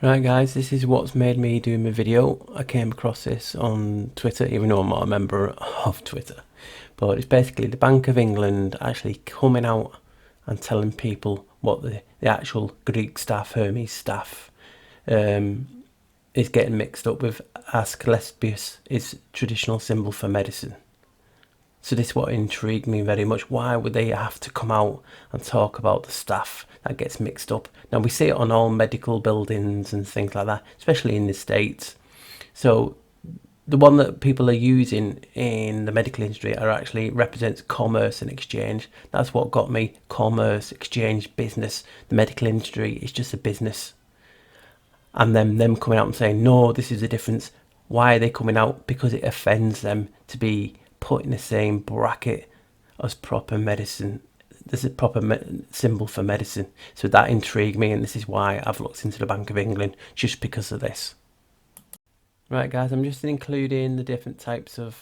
Right guys, this is what's made me do my video. I came across this on Twitter, even though I'm not a member of Twitter. But it's basically the Bank of England actually coming out and telling people what the actual Greek staff, Hermes staff, is getting mixed up with Asclepius is traditional symbol for medicine. So this is what intrigued me very much. Why would they have to come out and talk about the staff that gets mixed up? Now we see it on all medical buildings and things like that, especially in the States. So the one that people are using in the medical industry are actually represents commerce and exchange. That's what got me. Commerce, exchange, business. The medical industry is just a business. And then them coming out and saying, no, this is the difference. Why are they coming out? Because it offends them to be put in the same bracket as proper medicine. This is a proper symbol for medicine. So that intrigued me, and this is why I've looked into the Bank of England, just because of this. Right guys, I'm just including the different types of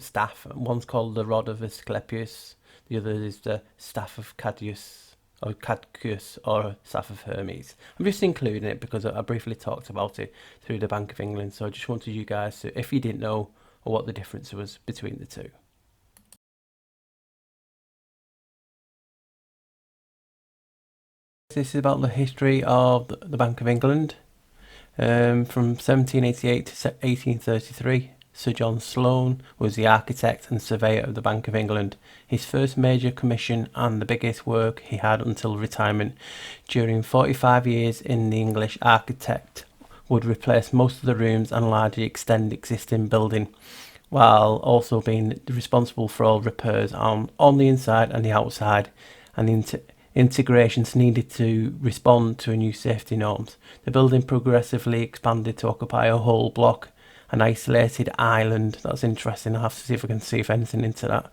staff. One's called the rod of Asclepius, the other is the staff of Cadius or Cadcius or staff of Hermes. I'm just including it because I briefly talked about it through the Bank of England, so I just wanted you guys to, if you didn't know, or what the difference was between the two. This is about the history of the Bank of England. From 1788 to 1833, Sir John Sloane was the architect and surveyor of the Bank of England. His first major commission and the biggest work he had until retirement. During 45 years in the English architect would replace most of the rooms and largely extend existing building, while also being responsible for all repairs on the inside and the outside, and the integrations needed to respond to new safety norms. The building progressively expanded to occupy a whole block, an isolated island. That's interesting. I'll have to see if I can see if anything into that.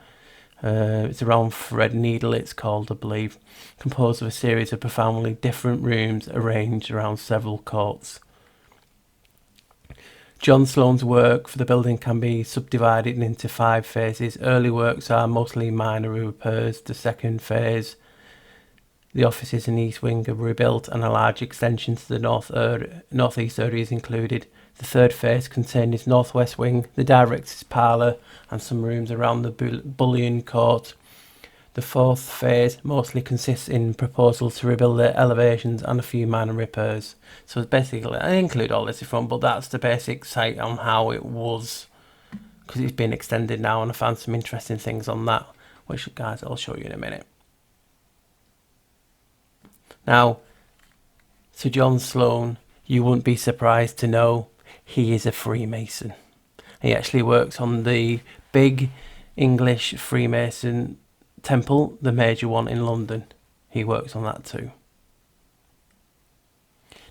It's around Threadneedle, it's called, I believe, composed of a series of profoundly different rooms arranged around several courts. John Sloane's work for the building can be subdivided into 5 phases. Early works are mostly minor repairs. The second phase, the offices in the East Wing are rebuilt and a large extension to the northeast area is included. The third phase contained its northwest wing, the director's parlour and some rooms around the bullion court. The fourth phase mostly consists in proposals to rebuild the elevations and a few minor repairs. So basically, I include all this in front, but that's the basic site on how it was, because it's been extended now, and I found some interesting things on that, which guys I'll show you in a minute. Now, Sir John Sloane, you wouldn't be surprised to know he is a Freemason. He actually works on the big English Freemason temple, the major one in London. He works on that too.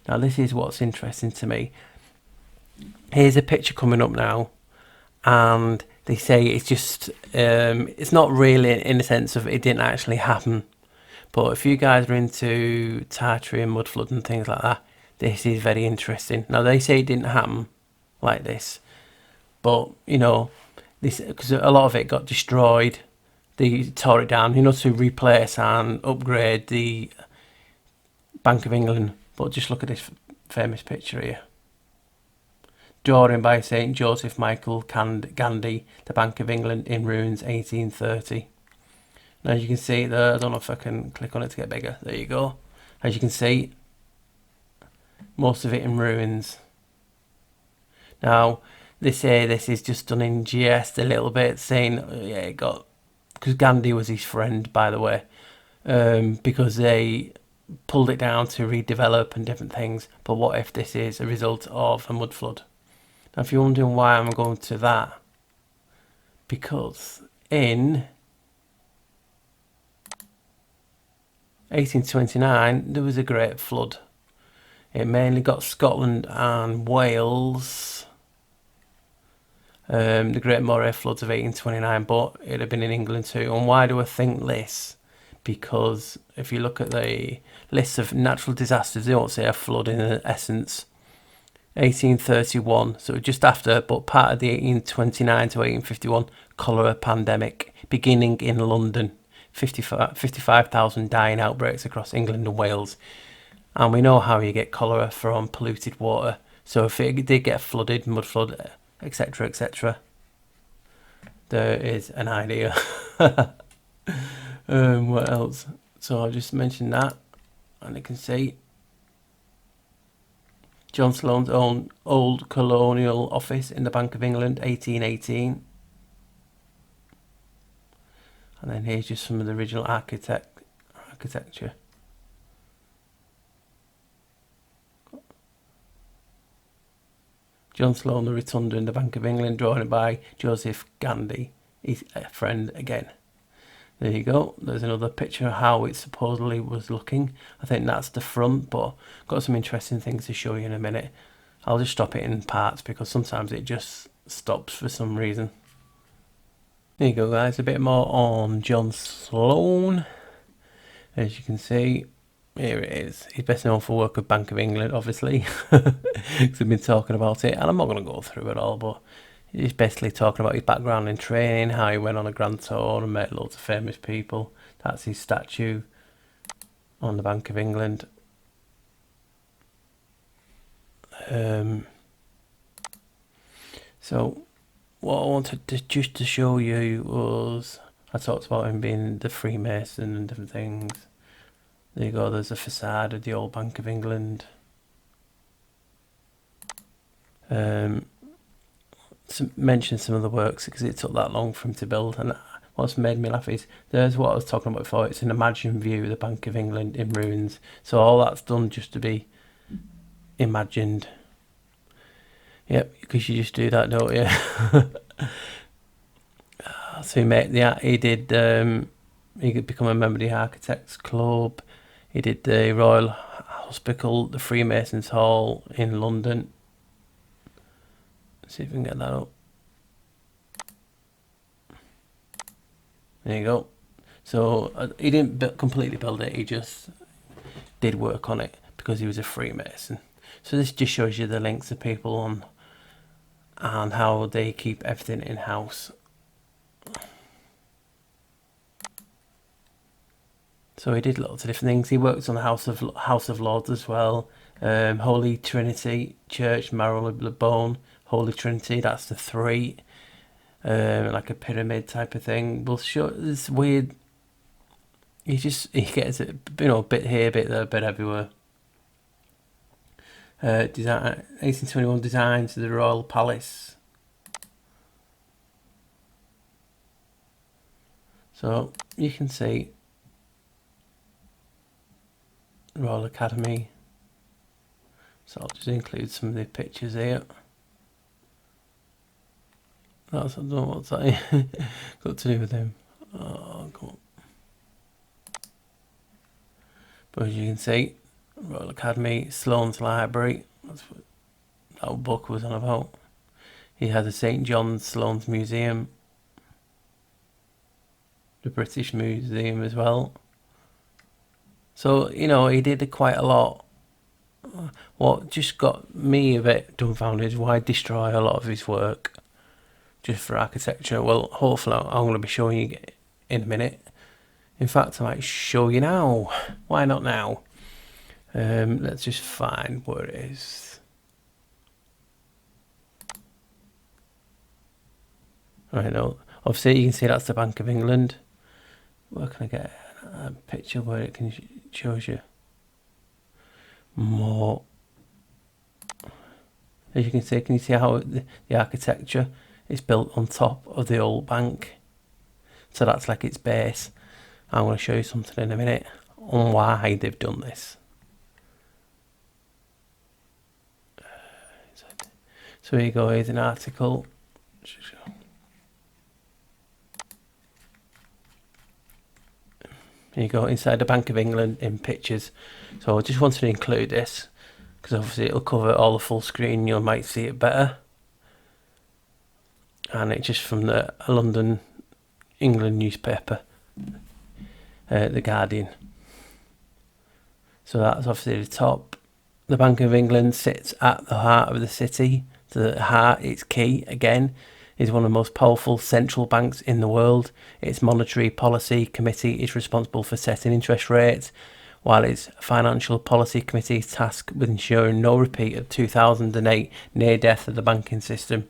Now this is what's interesting to me. Here's a picture coming up now, and they say it's just it's not really in the sense of it didn't actually happen, but if you guys are into Tartary and mud flood and things like that, this is very interesting. Now they say it didn't happen like this, but you know, this, because a lot of it got destroyed. They tore it down, you know, to replace and upgrade the Bank of England. But just look at this famous picture here. Drawing by St. Joseph Michael Gandhi, the Bank of England in ruins, 1830. Now you can see there, I don't know if I can click on it to get bigger. There you go. As you can see, most of it in ruins. Now, they say this is just done in jest a little bit, saying, yeah, it got... because Gandhi was his friend, by the way, because they pulled it down to redevelop and different things. But what if this is a result of a mud flood? Now, if you're wondering why I'm going to that, because in 1829 there was a great flood. It mainly got Scotland and Wales. The Great Moray floods of 1829, but it had been in England too. And why do I think this? Because if you look at the list of natural disasters, they don't say a flood in essence. 1831, so just after, but part of the 1829 to 1851 cholera pandemic, beginning in London. 55,000 dying outbreaks across England and Wales. And we know how you get cholera from polluted water. So if it did get flooded, mud flood, etc., etc., there is an idea. What else? So I'll just mention that, and you can see John Sloane's own old colonial office in the Bank of England, 1818. And then here's just some of the original architecture. John Sloane, the Rotunda in the Bank of England, drawn by Joseph Gandy, his friend again. There you go. There's another picture of how it supposedly was looking. I think that's the front, but got some interesting things to show you in a minute. I'll just stop it in parts because sometimes it just stops for some reason. There you go, guys. A bit more on John Sloane. As you can see, here it is. He's best known for work with Bank of England, obviously, because we've been talking about it. And I'm not going to go through it all, but he's basically talking about his background in training, how he went on a grand tour and met loads of famous people. That's his statue on the Bank of England. So what I wanted just to show you was, I talked about him being the Freemason and different things. There you go, there's a facade of the old Bank of England. Mention some of the works because it took that long for him to build, and what's made me laugh is there's what I was talking about before. It's an imagined view of the Bank of England in ruins, so all that's done just to be imagined. Yep, because you just do that, don't you? So he did he could become a member of the Architects Club. He did the Royal Hospital, the Freemasons Hall in London. Let's see if we can get that up. There you go. So he didn't completely build it, he just did work on it because he was a Freemason. So this just shows you the links of people on and how they keep everything in-house. So he did lots of different things. He worked on the House of Lords as well. Holy Trinity Church, Marylebone, Holy Trinity. That's the three, like a pyramid type of thing. We'll show this weird. He gets it, a bit here, bit there, bit everywhere. Design 1821 designs of the Royal Palace. So you can see Royal Academy. So I'll just include some of the pictures here. I don't know what's that got to do with him. Oh, come on. But as you can see, Royal Academy, Sloane's Library. That's what that book was on about. He has a St. John Sloane's Museum, the British Museum as well. So, he did quite a lot. What just got me a bit dumbfounded is why destroy a lot of his work just for architecture. Well, hopefully I'm going to be showing you in a minute. In fact, I might show you now. Why not now? Let's just find where it is. Right now, obviously you can see that's the Bank of England. Where can I get a picture where it can shows you more? As you can see how the architecture is built on top of the old bank? So that's like its base. I'm going to show you something in a minute on why they've done this. So here you go, here's an article. Here you go, inside the Bank of England in pictures. So I just wanted to include this because obviously it'll cover all the full screen, you might see it better. And it's just from the London, England newspaper, The Guardian. So that's obviously the top. The Bank of England sits at the heart of the city. The heart, its key, again, is one of the most powerful central banks in the world. Its monetary policy committee is responsible for setting interest rates, while its Financial Policy Committee is tasked with ensuring no repeat of 2008 near death of the banking system.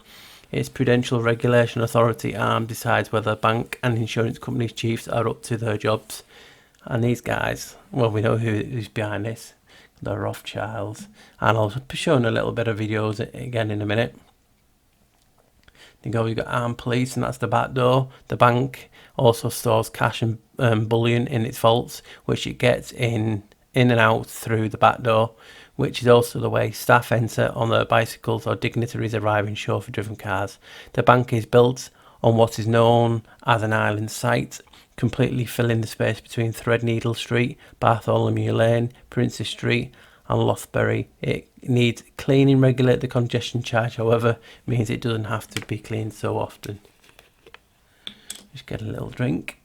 Its Prudential Regulation Authority arm decides whether bank and insurance companies chiefs are up to their jobs. And these guys, well, we know who's behind this. The Rothschilds. And I'll be showing a little bit of videos again in a minute. You've got armed police, and that's the back door. The bank also stores cash and bullion in its vaults, which it gets in and out through the back door, which is also the way staff enter on their bicycles or dignitaries arrive in chauffeur-driven cars. The bank is built on what is known as an island site, completely filling the space between Threadneedle Street, Bartholomew Lane, Princes Street and Lothbury. It needs cleaning, regulate the congestion charge, however, means it doesn't have to be cleaned so often. Just get a little drink.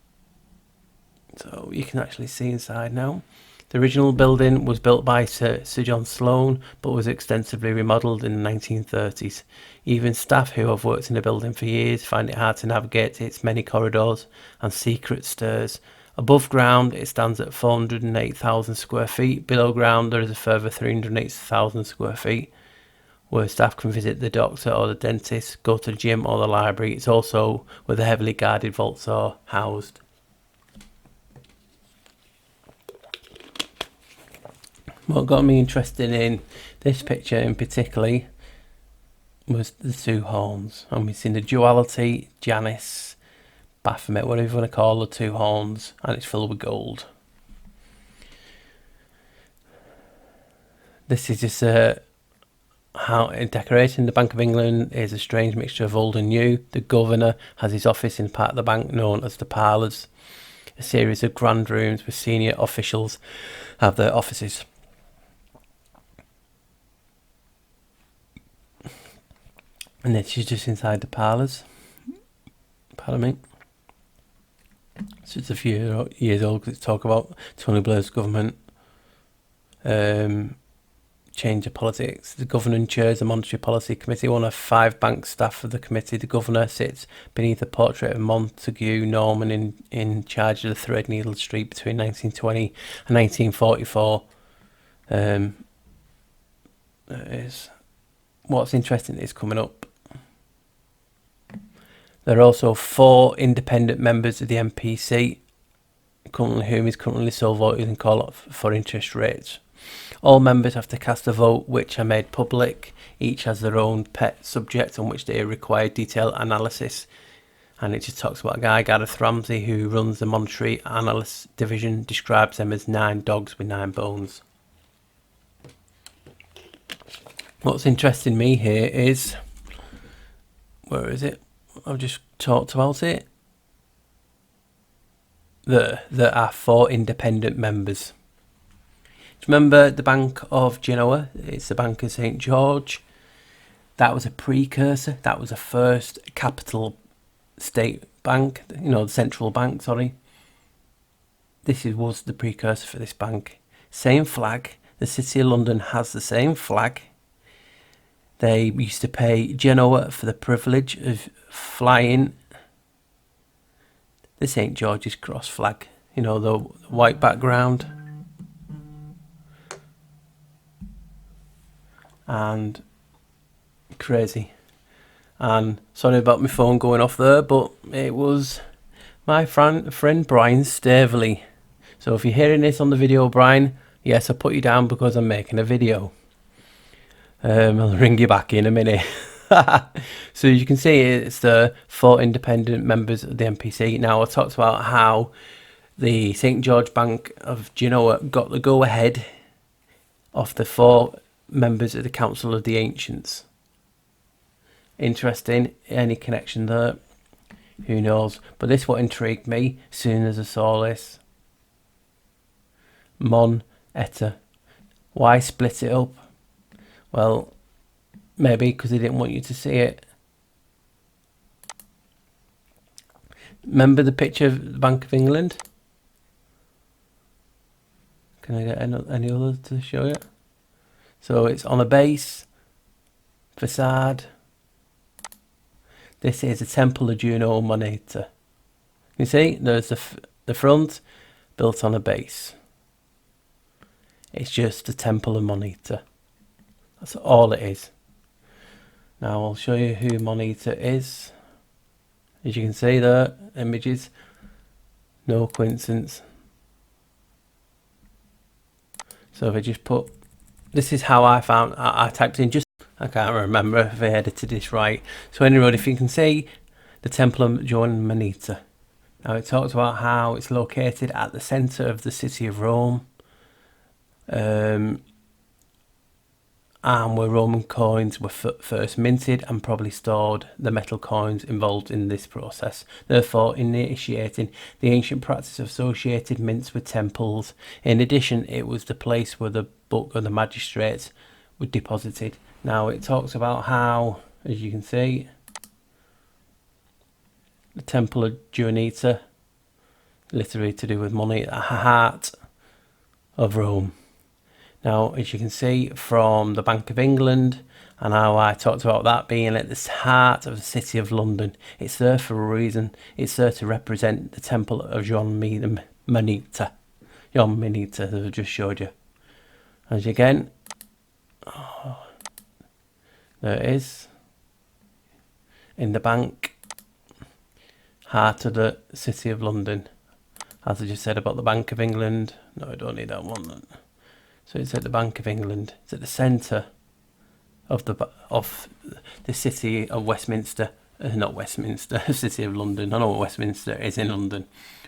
So you can actually see inside now. The original building was built by Sir John Sloane, but was extensively remodelled in the 1930s. Even staff who have worked in the building for years find it hard to navigate its many corridors and secret stairs. Above ground, it stands at 408,000 square feet. Below ground, there is a further 380,000 square feet, where staff can visit the doctor or the dentist, go to the gym or the library. It's also where the heavily guarded vaults are housed. What got me interested in this picture in particular was the two horns. And we've seen the duality, Janus, Baphomet, whatever you want to call the two horns, and it's filled with gold. This is just how in decorating. The Bank of England is a strange mixture of old and new. The governor has his office in part of the bank known as the parlours. A series of grand rooms with senior officials have their offices. And this is just inside the parlours. Pardon me. So it's a few years old because it's talk about Tony Blair's government change of politics. The governor chairs the Monetary Policy Committee. One of 5 bank staff of the committee. The governor sits beneath a portrait of Montague Norman in charge of the Threadneedle Street between 1920 and 1944. There is. What's interesting is coming up. There are also 4 independent members of the MPC, whom is currently sole voted and call up for interest rates. All members have to cast a vote, which are made public. Each has their own pet subject on which they require detailed analysis. And it just talks about a guy, Gareth Ramsey, who runs the Monetary Analyst Division, describes them as 9 dogs with 9 bones. What's interesting me here is, where is it? I've just talked about it. There are 4 independent members. Remember the Bank of Genoa? It's the Bank of St. George. That was a precursor. That was the first capital state bank, the central bank, sorry. This was the precursor for this bank. Same flag. The City of London has the same flag. They used to pay Genoa for the privilege of flying the St. George's Cross flag. The white background. And crazy. And sorry about my phone going off there, but it was my friend Brian Staveley. So if you're hearing this on the video, Brian, yes, I put you down because I'm making a video. I'll ring you back in a minute. So you can see it's the 4 independent members of the MPC. Now I talked about how the St. George Bank of Genoa got the go-ahead of the 4 members of the Council of the Ancients. Interesting. Any connection there? Who knows? But this what intrigued me as soon as I saw this. Mon Eta. Why split it up? Well, maybe because they didn't want you to see it. Remember the picture of the Bank of England? Can I get any others to show you? So it's on a base, facade. This is a Temple of Juno Moneta. You see, there's the front built on a base. It's just the Temple of Moneta. That's all it is. Now I'll show you who Moneta is. As you can see there, images, no coincidence. So if I just put, this is how I found, I typed in just, I can't remember if I edited this right. So anyway, if you can see the Temple of Joan Moneta. Now it talks about how it's located at the centre of the city of Rome. And where Roman coins were first minted and probably stored the metal coins involved in this process, therefore initiating the ancient practice of associated mints with temples. In addition, it was the place where the book of the magistrates were deposited. Now it talks about how, as you can see, the Temple of Juanita, literally to do with money, at the heart of Rome. Now, as you can see from the Bank of England, and how I talked about that being at the heart of the city of London, it's there for a reason. It's there to represent the Temple of Jean Moneta. Jean Moneta, that I just showed you. As again, there it is, in the bank, heart of the city of London. As I just said about the Bank of England. No, I don't need that one. So it's at the Bank of England. It's at the centre of the city of Westminster. Not Westminster, the city of London. I know what Westminster is in London.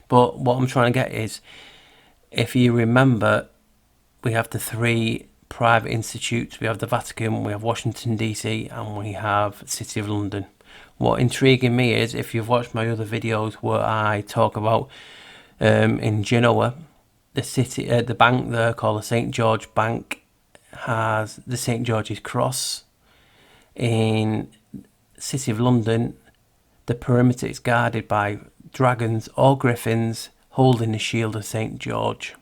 But what I'm trying to get is, if you remember, we have the three private institutes. We have the Vatican, we have Washington DC, and we have City of London. What intriguing me is, if you've watched my other videos where I talk about in Genoa, the city, the bank there called the St. George Bank has the St. George's Cross. In City of London, the perimeter is guarded by dragons or griffins holding the shield of St. George.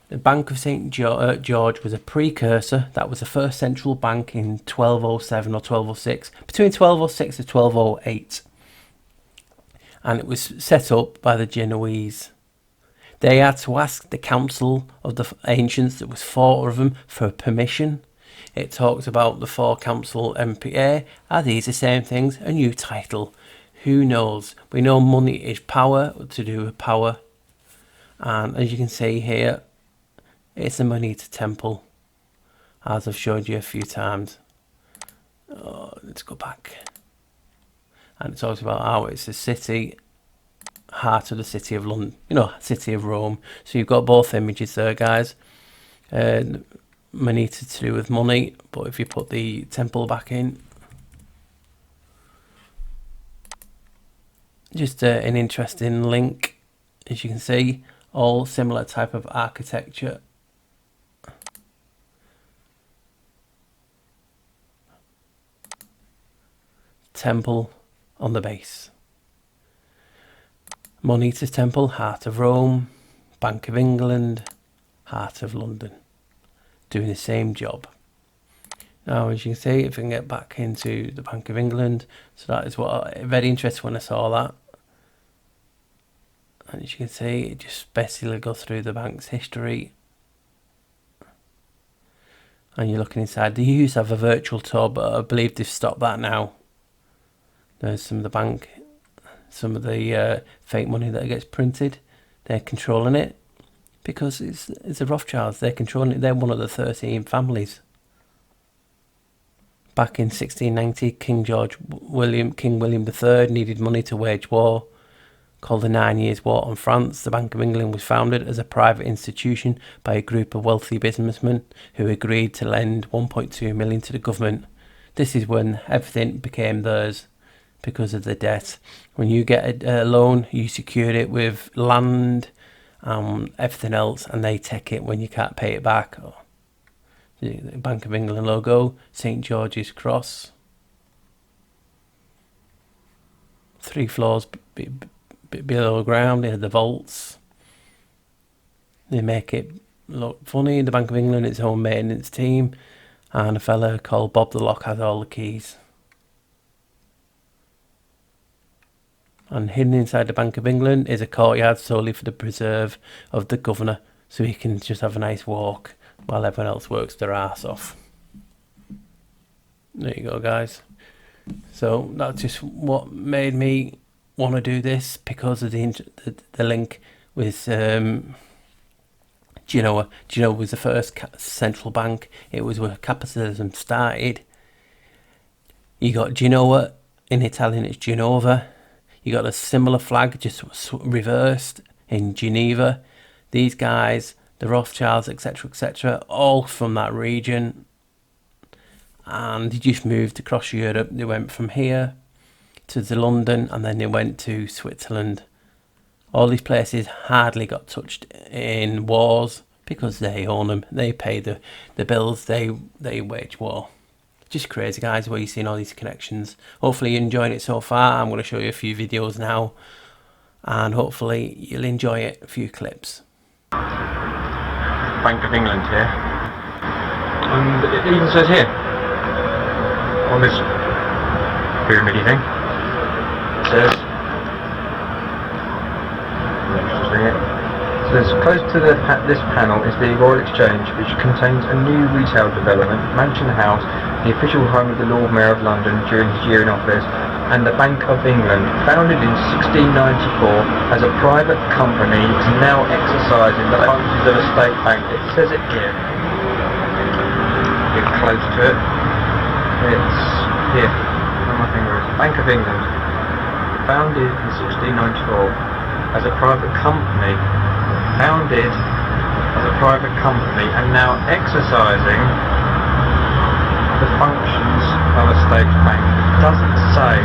The Bank of St. George was a precursor. That was the first central bank in 1207 or 1206, between 1206 and 1208. And it was set up by the Genoese. They had to ask the council of the ancients, there was four of them, for permission. It talks about the four council MPA. Are these the same things? A new title? Who knows? We know money is power, to do with power. And as you can see here, it's the Moneta Temple, as I've showed you a few times. Let's go back. And it talks about how it's the city, heart of the city of London, city of Rome. So you've got both images there, guys. Moneta to do with money, but if you put the temple back in, just an interesting link. As you can see, all similar type of architecture. Temple on the base. Moneta Temple, heart of Rome. Bank of England, heart of London. Doing the same job. Now, as you can see, if we can get back into the Bank of England, so that is what very interesting when I saw that. And as you can see, it just basically goes through the bank's history. And you're looking inside. They used to have a virtual tour, but I believe they've stopped that now. There's some of the bank, some of the fake money that gets printed. They're controlling it because it's the Rothschilds. They're controlling it. They're one of the 13 families. Back in 1690, King William III needed money to wage war, called the 9 Years' War on France. The Bank of England was founded as a private institution by a group of wealthy businessmen who agreed to lend 1.2 million to the government. This is when everything became theirs. Because of the debt. When you get a loan, you secure it with land, everything else, and they take it when you can't pay it back. The Bank of England logo, St. George's Cross. 3 floors below ground, they had the vaults. They make it look funny. The Bank of England, its own maintenance team, and a fella called Bob the Lock has all the keys. And hidden inside the Bank of England is a courtyard solely for the preserve of the governor. so you can just have a nice walk while everyone else works their arse off. There you go, guys. So that's just what made me want to do this, because of the link with Genoa. Genoa was the first central bank. It was where capitalism started. You got Genoa, in Italian it's Genova. You got a similar flag, just reversed, in Geneva. These guys, the Rothschilds, etc., all from that region. And they just moved across Europe. They went from here to London, and then they went to Switzerland. All these places hardly got touched in wars because they own them. They pay the bills. They wage war. Just crazy, guys, where you're seeing all these connections. Hopefully you're enjoying it so far. I'm going to show you a few videos now, and hopefully you'll enjoy it. A few clips. Bank of England here, and it even says here on this pyramid thing, it says, close to this panel is the Royal Exchange, which contains a new retail development, Mansion House, the official home of the Lord Mayor of London during his year in office, and the Bank of England, founded in 1694 as a private company, is now exercising the functions of a state bank. It says it here. Get close to it. It's here. Where my finger is. Bank of England, founded in 1694 as a private company. Founded as a private company and now exercising the functions of a state bank. It doesn't say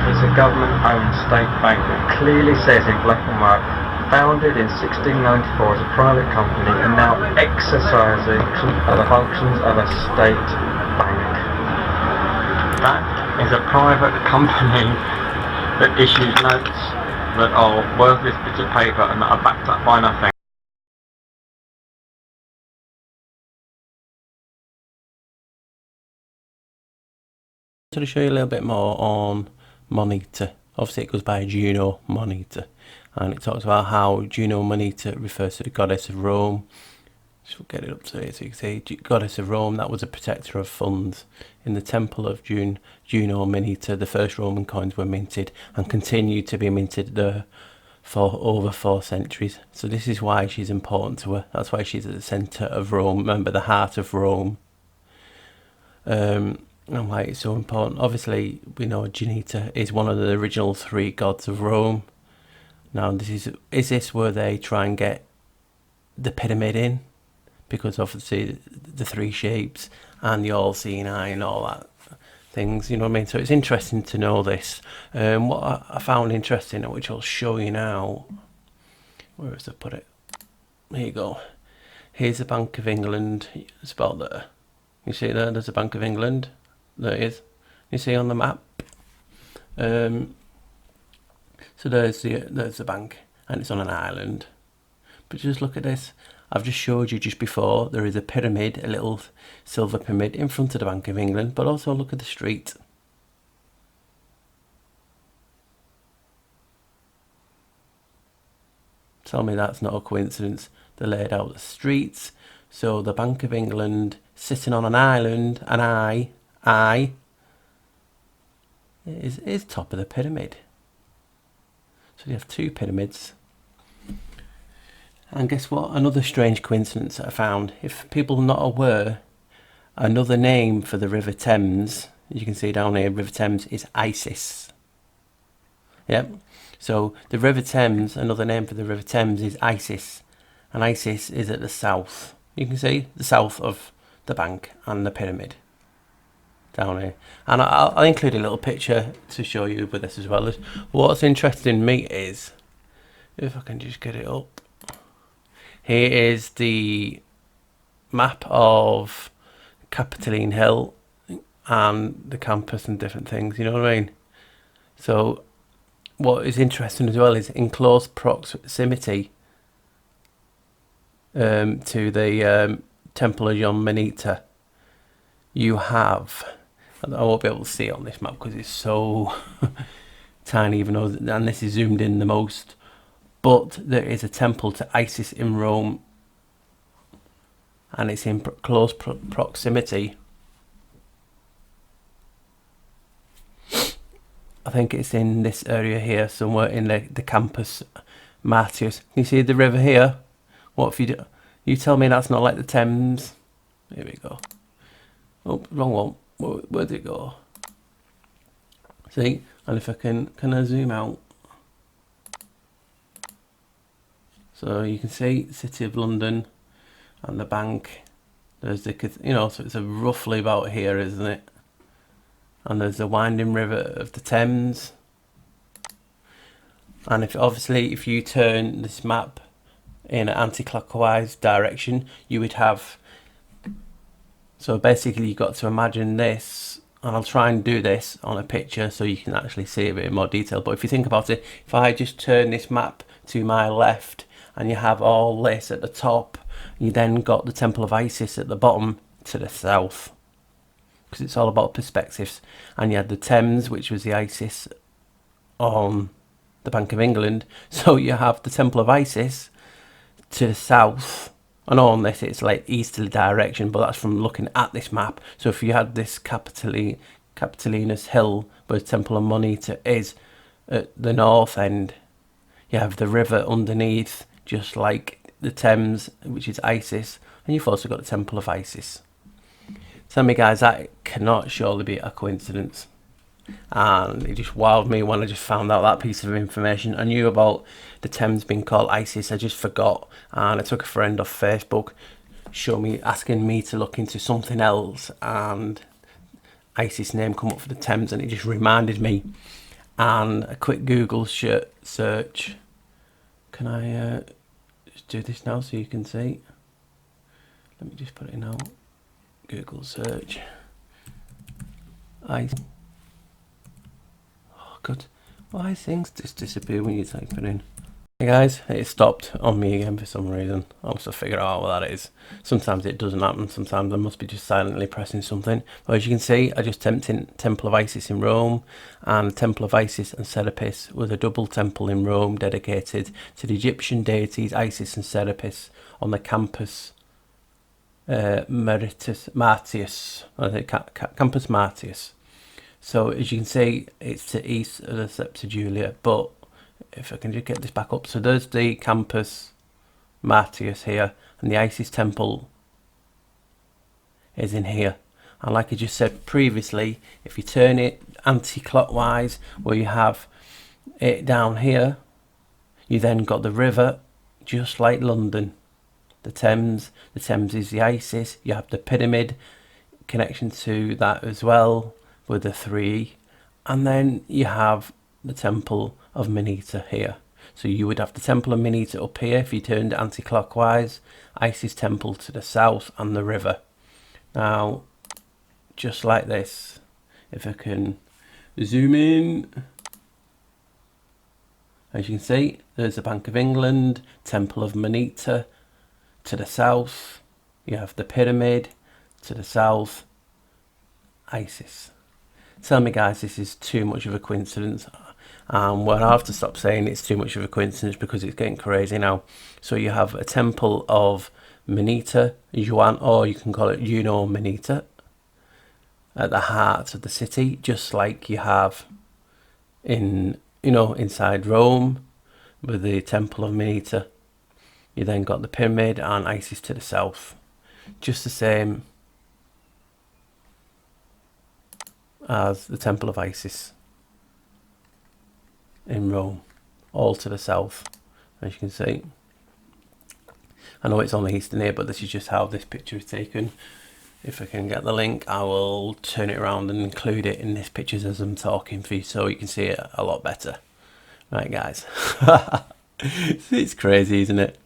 it's a government-owned state bank. It clearly says in black and white, founded in 1694 as a private company and now exercising the functions of a state bank. That is a private company that issues notes that are worthless bits of paper and that are backed up by nothing. To show you a little bit more on Moneta. Obviously it goes by Juno Moneta, and it talks about how Juno Moneta refers to the goddess of Rome. Just get it up to here so you can see goddess of Rome. That was a protector of funds. In the temple of Juno Moneta, the first Roman coins were minted and continued to be minted there for over 4 centuries. So this is why she's important to her. That's why she's at the centre of Rome. Remember, the heart of Rome. And why it's so important. Obviously, we know Geneta is one of the original 3 gods of Rome. Now, is this where they try and get the pyramid in? Because obviously the 3 shapes and the all-seeing eye and all that things, you know what I mean? So it's interesting to know this. What I found interesting, which I'll show you now. Where is I put it? Here you go. Here's the Bank of England. It's about there. You see there? There's the Bank of England. There it is. You see on the map. So there's the bank, and it's on an island. But just look at this. I've just showed you just before. There is a pyramid, a little silver pyramid in front of the Bank of England. But also look at the street. Tell me that's not a coincidence. They laid out the streets. So the Bank of England sitting on an island, an eye is top of the pyramid. So you have 2 pyramids. And guess what? Another strange coincidence that I found. If people are not aware, another name for the River Thames, as you can see down here, River Thames, is Isis. Yep. So the River Thames, another name for the River Thames is Isis. And Isis is at the south. You can see the south of the bank and the pyramid down here. And I'll include a little picture to show you with this as well. What's interesting me is, if I can just get it up, here is the map of Capitoline Hill and the campus and different things, you know what I mean? So what is interesting as well is in close proximity to the Temple of John Moneta, you have, I won't be able to see it on this map because it's so tiny, even though, and this is zoomed in the most, but there is a temple to Isis in Rome and it's in close proximity. I think it's in this area here, somewhere in the campus Martius. Can you see the river here? What if you do? You tell me that's not like the Thames. Here we go. Oh, wrong one. Where'd it go? See? And if I can I zoom out? So you can see the City of London and the bank. There's the, so it's roughly about here, isn't it? And there's the winding river of the Thames. And if you turn this map in an anti-clockwise direction, you would have, so basically you've got to imagine this, and I'll try and do this on a picture so you can actually see a bit in more detail. But if you think about it, if I just turn this map to my left and you have all this at the top, you then got the Temple of Isis at the bottom to the south, because it's all about perspectives. And you had the Thames, which was the Isis on the Bank of England. So you have the Temple of Isis to the south, and on this it's like easterly direction, but that's from looking at this map. So if you had this Capitolinus Hill where the Temple of Moneta is at the north end, you have the river underneath, just like the Thames, which is Isis, and you've also got the Temple of Isis. Tell me guys, that cannot surely be a coincidence. And it just wowed me when I just found out that piece of information. I knew about the Thames being called Isis, I just forgot, and I took a friend off Facebook, asking me to look into something else, and Isis name come up for the Thames, and it just reminded me. And a quick Google search. Can I just do this now so you can see? Let me just put it in now. Google search. Oh god, why things just disappear when you type it in? Hey guys, it stopped on me again for some reason. I must have figured out what that is. Sometimes it doesn't happen, sometimes I must be just silently pressing something. But as you can see, I just typed in Temple of Isis in Rome, and Temple of Isis and Serapis was a double temple in Rome dedicated to the Egyptian deities Isis and Serapis on the campus Martius. I think Campus Martius. So as you can see, it's to east of the Septuagint, but if I can just get this back up, so there's the Campus Martius here, and the Isis temple is in here. And like I just said previously, if you turn it anti-clockwise, where you have it down here, you then got the river, just like London. The Thames is the Isis. You have the pyramid connection to that as well with the 3, and then you have the Temple of Moneta here. So you would have the Temple of Moneta up here if you turned it anti-clockwise, Isis temple to the south, and the river. Now, just like this, if I can zoom in, as you can see, there's the Bank of England, Temple of Moneta to the south, you have the pyramid to the south, Isis. Tell me guys, this is too much of a coincidence. Well, I have to stop saying it's too much of a coincidence because it's getting crazy now. So you have a Temple of Moneta, Yuan, or you can call it Juno Moneta, at the heart of the city, just like you have in, inside Rome with the Temple of Moneta. You then got the pyramid and Isis to the south, just the same as the Temple of Isis in Rome, all to the south, as you can see. I know it's only eastern here, but this is just how this picture is taken. If I can get the link, I will turn it around and include it in this picture as I'm talking for you, so you can see it a lot better. Right guys, it's crazy, isn't it?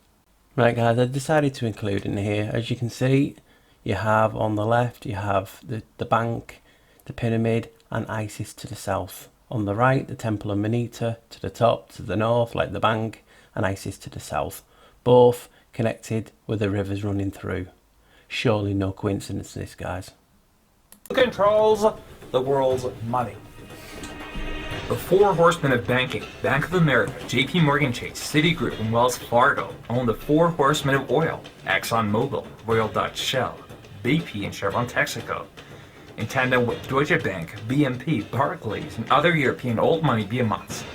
Right guys, I decided to include in here, as you can see, you have on the left, you have the bank, the pyramid, and Isis to the south. On the right, the Temple of Moneta to the top, to the north, like the bank, and Isis to the south. Both connected with the rivers running through. Surely no coincidence this, guys. Who controls the world's money? The four horsemen of banking, Bank of America, JP Morgan Chase, Citigroup, and Wells Fargo, own the four horsemen of oil, ExxonMobil, Royal Dutch Shell, BP, and Chevron Texaco. In tandem with Deutsche Bank, BNP, Barclays, and other European old money behemoths.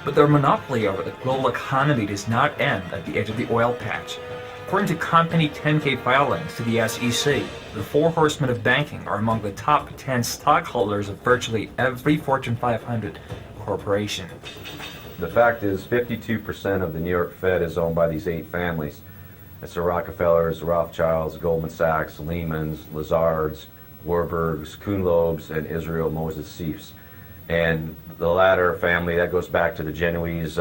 But their monopoly over the global economy does not end at the edge of the oil patch. According to company 10-K filings to the SEC, the four horsemen of banking are among the top 10 stockholders of virtually every Fortune 500 corporation. The fact is, 52% of the New York Fed is owned by these 8 families. It's the Rockefellers, the Rothschilds, Goldman Sachs, Lehmans, Lazards, Warburgs, Kuhn-Loebs, and Israel Moses Seifs. And the latter family, that goes back to the Genoese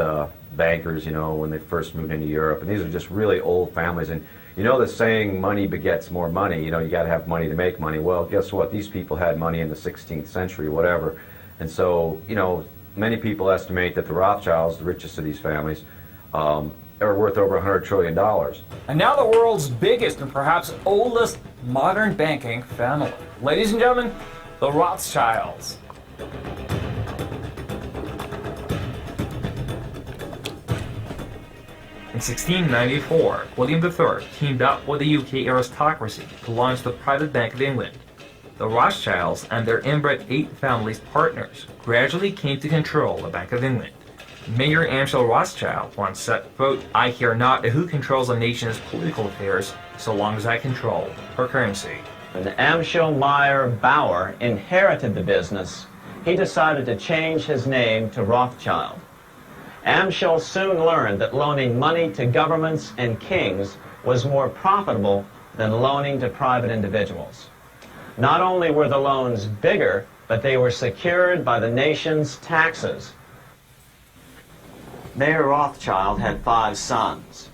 bankers, you know, when they first moved into Europe. And these are just really old families. And you know the saying, money begets more money, you know, you got to have money to make money. Well, guess what? These people had money in the 16th century, whatever. And so, you know, many people estimate that the Rothschilds, the richest of these families, are worth over $100 trillion. And now the world's biggest and perhaps oldest modern banking family. Ladies and gentlemen, the Rothschilds. In 1694, William III teamed up with the UK aristocracy to launch the private Bank of England. The Rothschilds and their inbred 8 families partners gradually came to control the Bank of England. Mayor Amschel Rothschild once said, quote, "I care not who controls a nation's political affairs so long as I control her currency." When Amschel Meyer Bauer inherited the business, he decided to change his name to Rothschild. Amschel soon learned that loaning money to governments and kings was more profitable than loaning to private individuals. Not only were the loans bigger, but they were secured by the nation's taxes. Mayer Rothschild had 5 sons.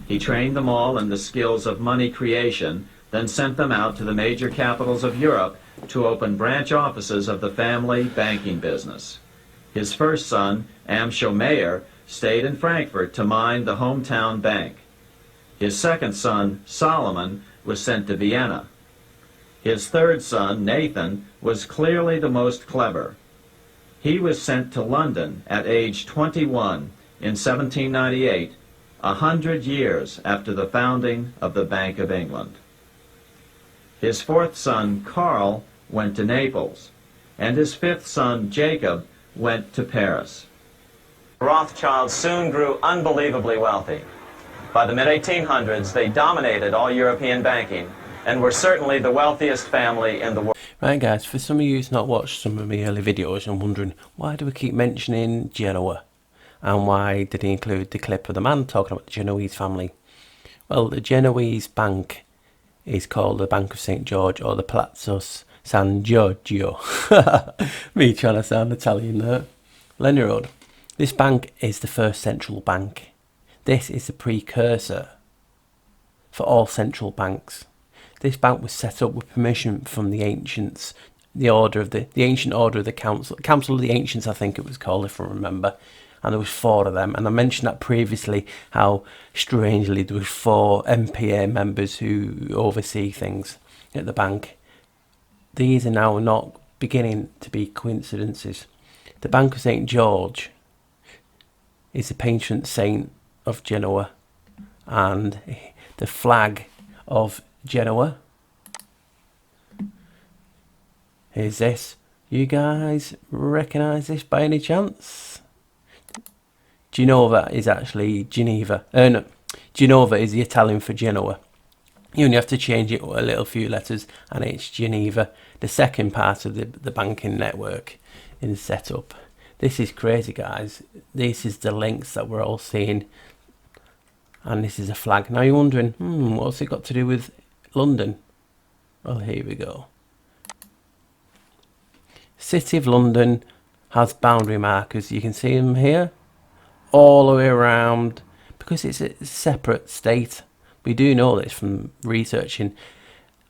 He trained them all in the skills of money creation, then sent them out to the major capitals of Europe to open branch offices of the family banking business. His first son, Amschel Meyer, stayed in Frankfurt to mind the hometown bank. His second son, Solomon, was sent to Vienna. His third son, Nathan, was clearly the most clever. He was sent to London at age 21 in 1798, 100 years after the founding of the Bank of England. His fourth son, Karl, went to Naples, and his fifth son, Jacob, went to Paris. Rothschilds soon grew unbelievably wealthy. By the mid-1800s, they dominated all European banking and were certainly the wealthiest family in the world. Right guys, for some of you who's not watched some of my early videos and wondering why do we keep mentioning Genoa and why did he include the clip of the man talking about the Genoese family? Well, the Genoese bank is called the Bank of St. George or the Palazzo San Giorgio. Me trying to sound Italian there. Lenny Road. This bank is the first central bank. This is the precursor for all central banks. This bank was set up with permission from the ancients, the ancient order of the council of the ancients, I think it was called, if I remember. And there was 4 of them, and I mentioned that previously, how strangely there was 4 MPA members who oversee things at the bank. These are now not beginning to be coincidences. The Bank of St. George is the patron saint of Genoa, and the flag of Genoa is this. You guys recognise this by any chance? Genova is actually Geneva. No, Genova is the Italian for Genoa. You only have to change it a little few letters and it's Geneva. The second part of the banking network is set up. This is crazy, guys. This is the links that we're all seeing. And this is a flag. Now you're wondering, what's it got to do with London? Well, here we go. City of London has boundary markers. You can see them here. All the way around. Because it's a separate state. We do know this from researching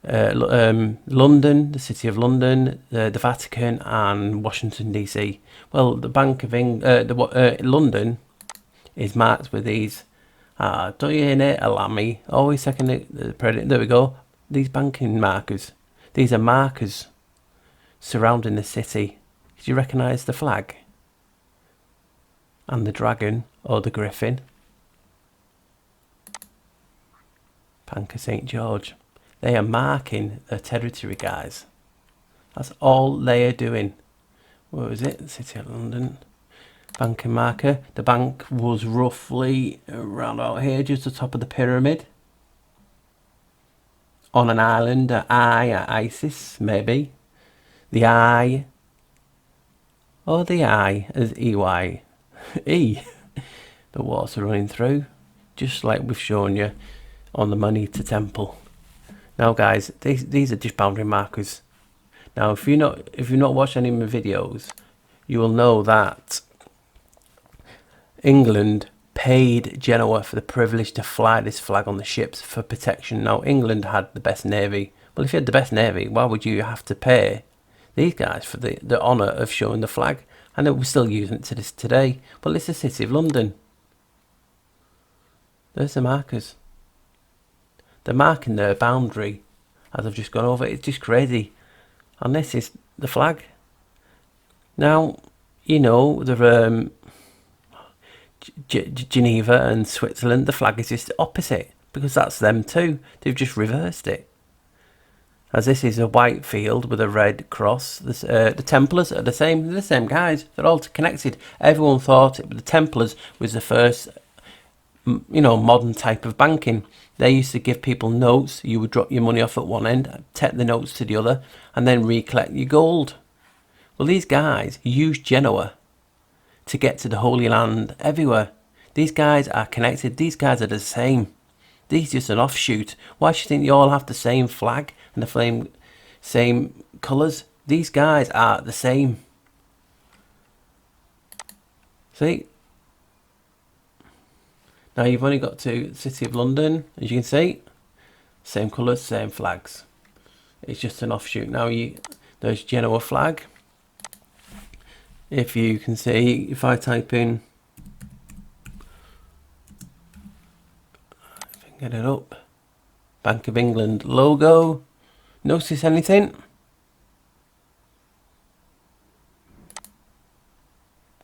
London, the City of London, the Vatican, and Washington DC. Well, the Bank of London is marked with these. Don't you hear it, Alami? Always second the predator. There we go. These banking markers. These are markers surrounding the city. Did you recognise the flag? and the dragon or the griffin. Bank of St. George. They are marking their territory, guys. That's all they are doing. What was it? City of London. Banking marker. The bank was roughly around out here, just the top of the pyramid. On an island, an eye, at Isis, maybe. The eye. Or the eye as EY. E. The water running through. Just like we've shown you on the Moneta Temple. Now guys, these are just boundary markers. Now if you've not watched any of my videos, you will know that England paid Genoa for the privilege to fly this flag on the ships for protection. Now England had the best navy. Well, if you had the best navy, why would you have to pay these guys for the honour of showing the flag? And we're still using it to this today. Well, it's the City of London. There's the markers. They're marking their boundary as I've just gone over. It's just crazy. And this is the flag. Now, you know, the Geneva and Switzerland, the flag is just opposite because that's them too. They've just reversed it. As this is a white field with a red cross. The Templars are the same guys. They're all connected. Everyone thought the Templars was the first, you know, modern type of banking. They used to give people notes. You would drop your money off at one end, take the notes to the other, and then recollect your gold. Well, these guys used Genoa to get to the Holy Land everywhere. These guys are connected. These guys are the same. These are just an offshoot. Why do you think you all have the same flag and the same colours? These guys are the same. See? Now you've only got to City of London, as you can see. Same colours, same flags. It's just an offshoot. Now there's Genoa flag. If you can see, if I type in, if I can get it up, Bank of England logo. Notice anything?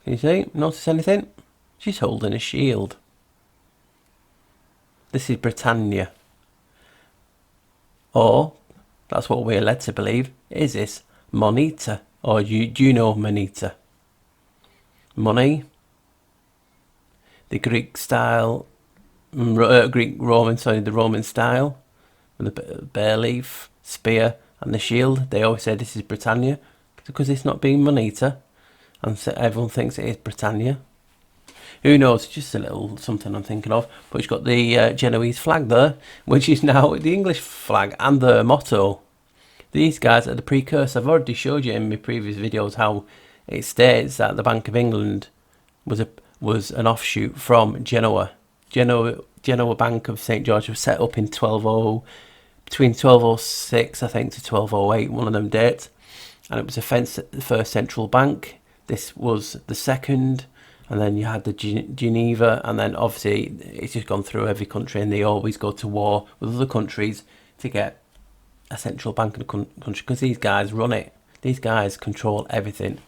Can you see? Notice anything? She's holding a shield. This is Britannia. Or, that's what we're led to believe, is this Moneta? Or do you know Moneta? Money. The Greek style, the Roman style. With the bear leaf, spear and the shield. They always say this is Britannia. Because it's not being Moneta. And so everyone thinks it is Britannia. Who knows, just a little something I'm thinking of. But it's got the Genoese flag there, which is now the English flag and the motto. These guys are the precursor. I've already showed you in my previous videos how it states that the Bank of England was an offshoot from Genoa. Genoa Bank of St. George was set up in between 1206 I think to 1208, one of them dates. And it was the first central bank. This was the second. And then you had the Geneva, and then obviously it's just gone through every country, and they always go to war with other countries to get a central bank in the country, because these guys run it. These guys control everything.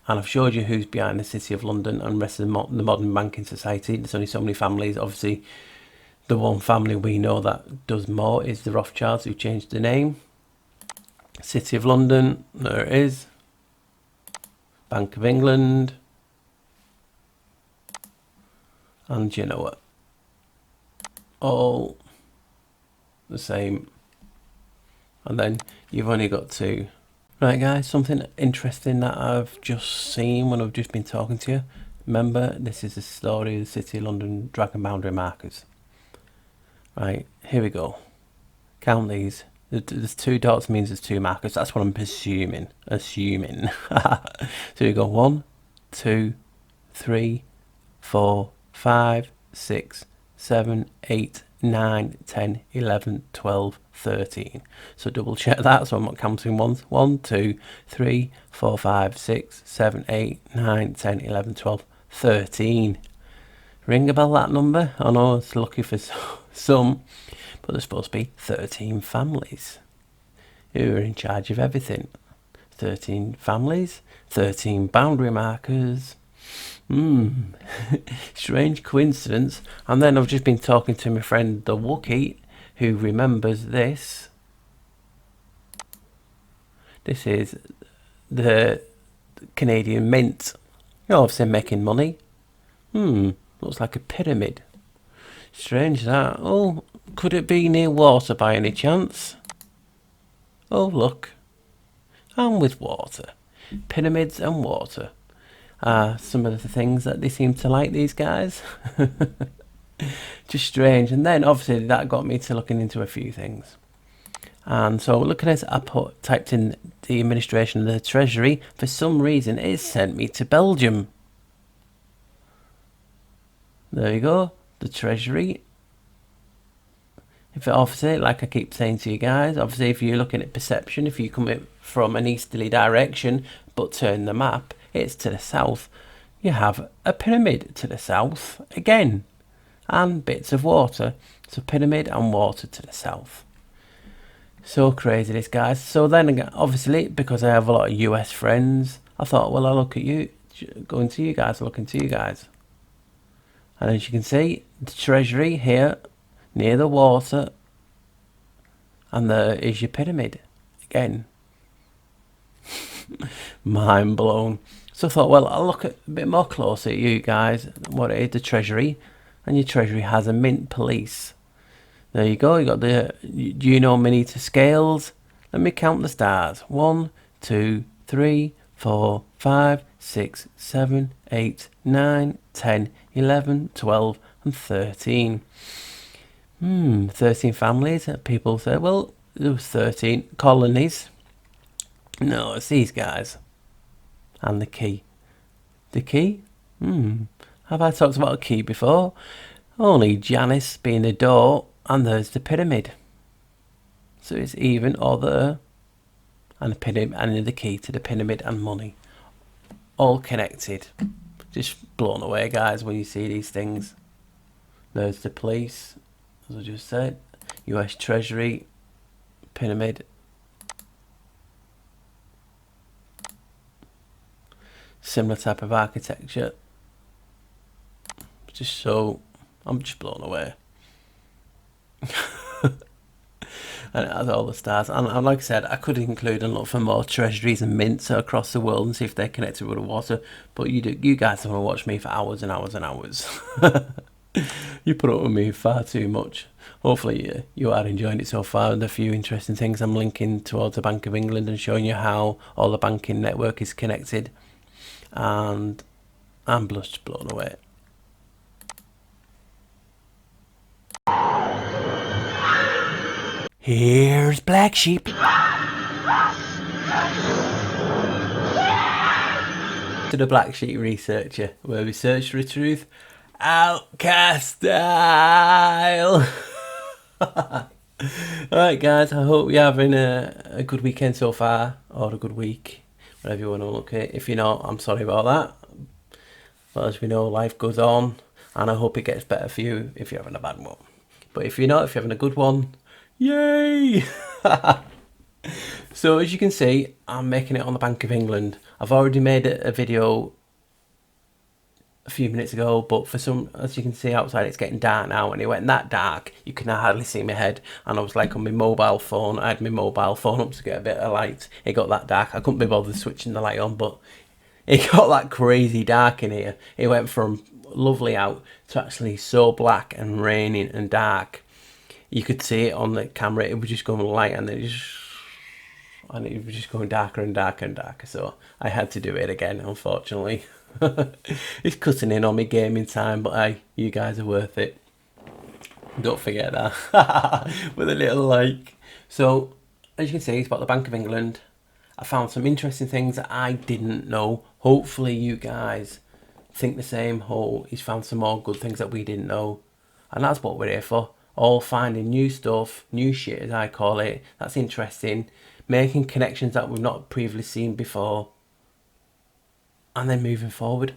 And I've showed you who's behind the City of London and the rest of the modern banking society. There's only so many families. Obviously, the one family we know that does more is the Rothschilds, who changed the name. City of London, there it is. Bank of England. And Genoa, all the same. And then you've only got to, right guys, something interesting that I've just seen when I've just been talking to you. Remember, this is the story of the City of London dragon boundary markers. Right, here we go. Count these. There's 2 dots, means there's 2 markers. That's what I'm assuming. So you go 1, 2, 3, 4, 5, 6, 7, 8, 9, 10, 11, 12, 13. So double check that so I'm not counting ones. 1, 2, 3, 4, 5, 6, 7, 8, 9, 10, 11, 12, 13. Ring a bell, that number? I know it's lucky for some, but there's supposed to be 13 families who are in charge of everything. 13 families, 13 boundary markers. Strange coincidence. And then I've just been talking to my friend the Wookiee, who remembers this. This is the Canadian Mint. You're obviously making money. Looks like a pyramid. Strange that. Oh, could it be near water by any chance? Oh, look. And with water. Pyramids and water are some of the things that they seem to like, these guys. Just strange. And then obviously that got me to looking into a few things. And so looking at it, I typed in the administration of the Treasury. For some reason, it sent me to Belgium. There you go, the Treasury. If it obviously, like I keep saying to you guys, obviously if you're looking at perception, if you come from an easterly direction but turn the map, it's to the south. You have a pyramid to the south again, and bits of water. So pyramid and water to the south. So crazy, this, guys. So then obviously, because I have a lot of US friends, I thought, well, I'll look at you, going to you guys, looking to you guys. And as you can see, the Treasury here near the water, and there is your pyramid again. Mind blown. So I thought, well, I'll look at a bit more closer at you guys, what it is, the Treasury. And your Treasury has a mint police. There you go. You got the Juno Minita scales. Let me count the stars. 1, 2, 3, 4, 5, 6, 7, 8, 9, 10, 11, 12, and 13. 13 families. People say, well, there was 13 colonies. No, it's these guys. And the key. The key? Have I talked about a key before? Only Janus being the door, and there's the pyramid. So it's even or there. And the pyramid, and the key to the pyramid and money. All connected. Just blown away, guys, when you see these things. There's the police, as I just said. US Treasury, pyramid. Similar type of architecture. Just so, I'm just blown away. And it has all the stars. And like I said, I could include and look for more treasuries and mints across the world and see if they're connected with the water. But you guys want to watch me for hours and hours and hours. You put up with me far too much. Hopefully you are enjoying it so far. And a few interesting things I'm linking towards the Bank of England and showing you how all the banking network is connected. And I'm just blown away. Here's Black Sheep. To the Black Sheep researcher, where we search for the truth, outcast style. Alright guys, I hope you're having a good weekend so far, or a good week, whatever you want to look at. If you're not, I'm sorry about that. But as we know, life goes on, and I hope it gets better for you if you're having a bad one. But if you're not, if you're having a good one, yay! So as you can see, I'm making it on the Bank of England. I've already made a video a few minutes ago, but for some, as you can see outside, it's getting dark now, and it went that dark you can hardly see my head. And I was like on my mobile phone, I had my mobile phone up to get a bit of light. It got that dark, I couldn't be bothered switching the light on, but it got that crazy dark in here. It went from lovely out to actually so black and raining and dark. You could see it on the camera, it was just going light, and it was just going darker and darker and darker. So I had to do it again, unfortunately. It's cutting in on me gaming time, but hey, you guys are worth it. Don't forget that. With a little like. So as you can see, it's about the Bank of England. I found some interesting things that I didn't know. Hopefully you guys think the same. Oh, he's found some more good things that we didn't know, and that's what we're here for. All finding new stuff, new shit as I call it, that's interesting, making connections that we've not previously seen before, and then moving forward.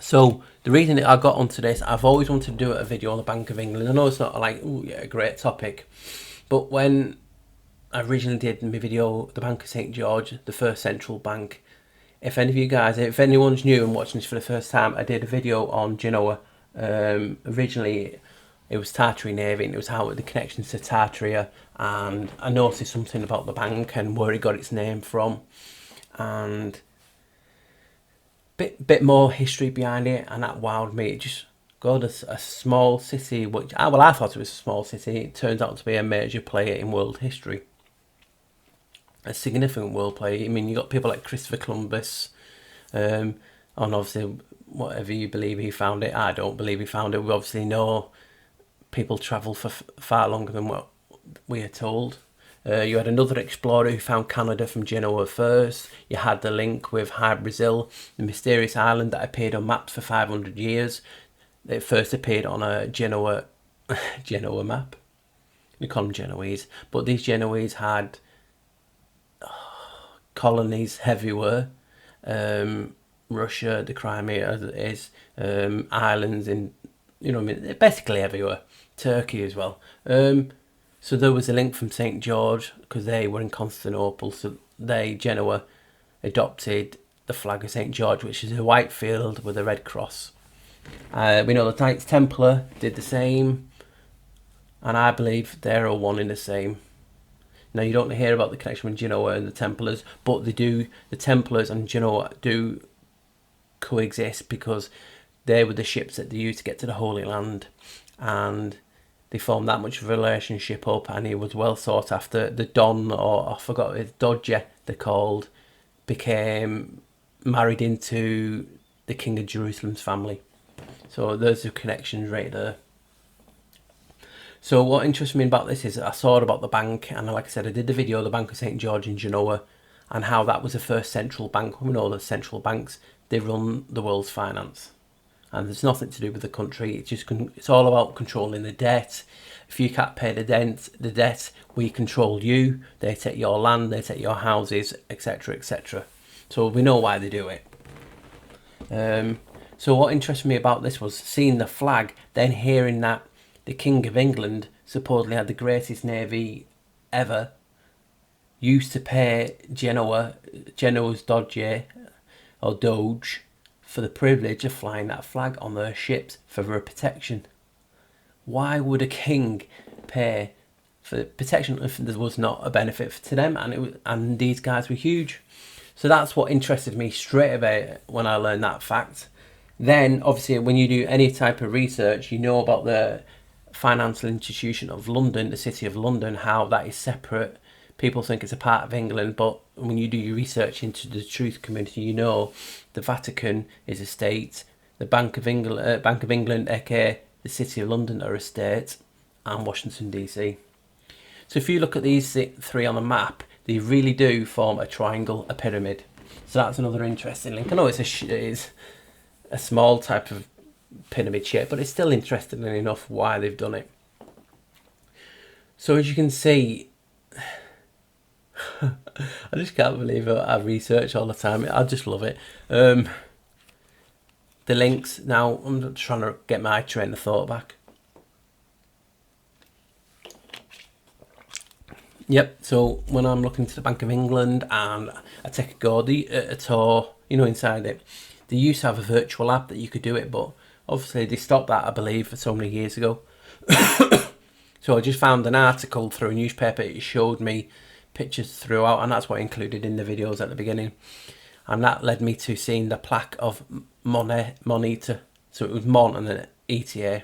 So the reason that I got onto this, I've always wanted to do a video on the Bank of England. I know it's not like, oh yeah, a great topic, but when I originally did my video, the Bank of St. George, the first central bank, if any of you guys, if anyone's new and watching this for the first time, I did a video on Genoa. Originally it was Tartary Navy, and it was how the connections to Tartaria, and I noticed something about the bank and where it got its name from, and bit more history behind it, and that wowed me. It just got a small city, which I thought it was a small city. It turns out to be a major player in world history, a significant world player. I mean, you got people like Christopher Columbus, and obviously whatever you believe he found it, I don't believe he found it. We obviously know people travel for far longer than what we are told. You had another explorer who found Canada from Genoa first. You had the link with High Brazil, the mysterious island that appeared on maps for 500 years. It first appeared on a Genoa map. We call them Genoese, but these Genoese had colonies everywhere. Russia, the Crimea as it is, islands in, basically everywhere. Turkey as well. So there was a link from St. George, because they were in Constantinople, so Genoa, adopted the flag of St. George, which is a white field with a red cross. We know the Knights Templar did the same, and I believe they're all one in the same. Now, you don't hear about the connection with Genoa and the Templars, but they do. The Templars and Genoa do coexist, because they were the ships that they used to get to the Holy Land, and they formed that much of a relationship up, and he was well sought after. The Don, or I forgot, it's Dodger they're called, became married into the King of Jerusalem's family. So there's the connections right there. So what interests me about this is I saw about the bank, and like I said, I did the video, the Bank of St. George in Genoa, and how that was the first central bank. We know the central banks, they run the world's finance, and there's nothing to do with the country. It's all about controlling the debt. If you can't pay the debt, we control you. They take your land, they take your houses, etc., etc. So we know why they do it. So what interested me about this was seeing the flag, then hearing that the King of England supposedly had the greatest navy ever, used to pay Genoa's Doge, or Doge, for the privilege of flying that flag on their ships for their protection. Why would a king pay for protection if there was not a benefit to them? And these guys were huge. So that's what interested me straight away when I learned that fact. Then, obviously, when you do any type of research, you know about the financial institution of London, the City of London, how that is separate. People think it's a part of England, but when you do your research into the truth community, you know the Vatican is a state, the Bank of England, aka the City of London, are a state, and Washington DC. So if you look at these three on the map, they really do form a triangle, a pyramid. So that's another interesting link. I know it's a small type of pyramid shape, but it's still interesting enough why they've done it. So as you can see, I just can't believe I research all the time. I just love it. The links, now I'm trying to get my train of thought back. Yep, so when I'm looking to the Bank of England and I take a tour, inside it, they used to have a virtual app that you could do it, but obviously they stopped that, I believe, so many years ago. So I just found an article through a newspaper. It showed me pictures throughout, and that's what I included in the videos at the beginning. And that led me to seeing the plaque of Moneta. So it was Mon and then ETA.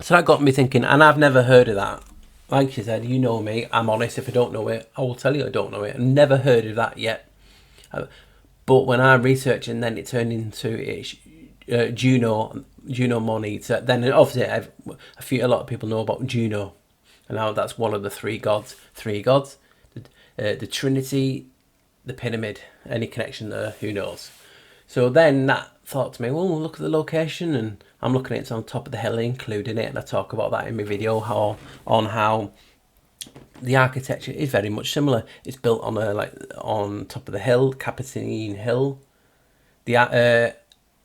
So that got me thinking, and I've never heard of that. Like she said, you know me, I'm honest. If I don't know it, I will tell you I don't know it. I've never heard of that yet. But when I researched, and then it turned into Juno Moneta, then obviously a lot of people know about Juno. And now that's one of the three gods. The Trinity, the pyramid, any connection there, who knows. So then that thought to me, well, look at the location, and I'm looking at it on top of the hill, including it, and I talk about that in my video, how the architecture is very much similar. It's built on top of the hill, Capitoline Hill. The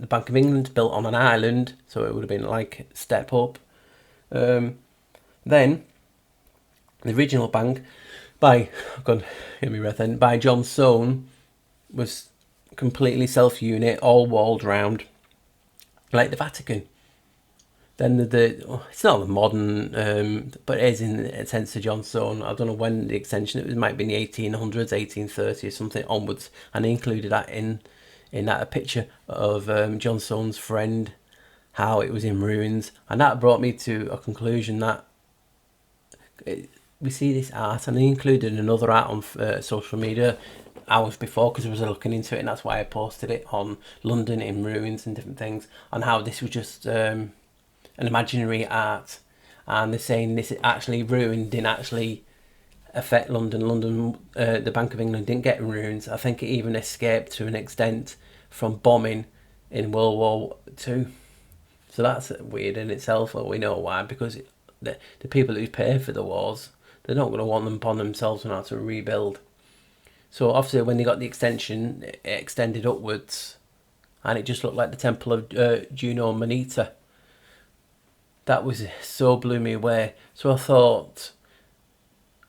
Bank of England built on an island, so it would have been like step up. Then the original bank by, God, hear me breath then, by John Soane, was completely self-unit, all walled round, like the Vatican. Then it's not the modern, but it is in a sense of John Soane. I don't know when the extension, it might be in the 1800s, 1830s, something onwards, and he included that in that a picture of John Soane's friend, how it was in ruins, and that brought me to a conclusion that we see this art, and he included another art on social media hours before, because I was looking into it, and that's why I posted it on London in ruins and different things, and how this was just an imaginary art, and they're saying this actually ruined, didn't actually affect London. The Bank of England didn't get in ruins. I think it even escaped to an extent from bombing in World War II. So that's weird in itself. Well, we know why, because the people who pay for the wars, they're not going to want them upon themselves and how to rebuild. So obviously when they got the extension, it extended upwards, and it just looked like the temple of Juno Moneta. That was so blew me away. So I thought,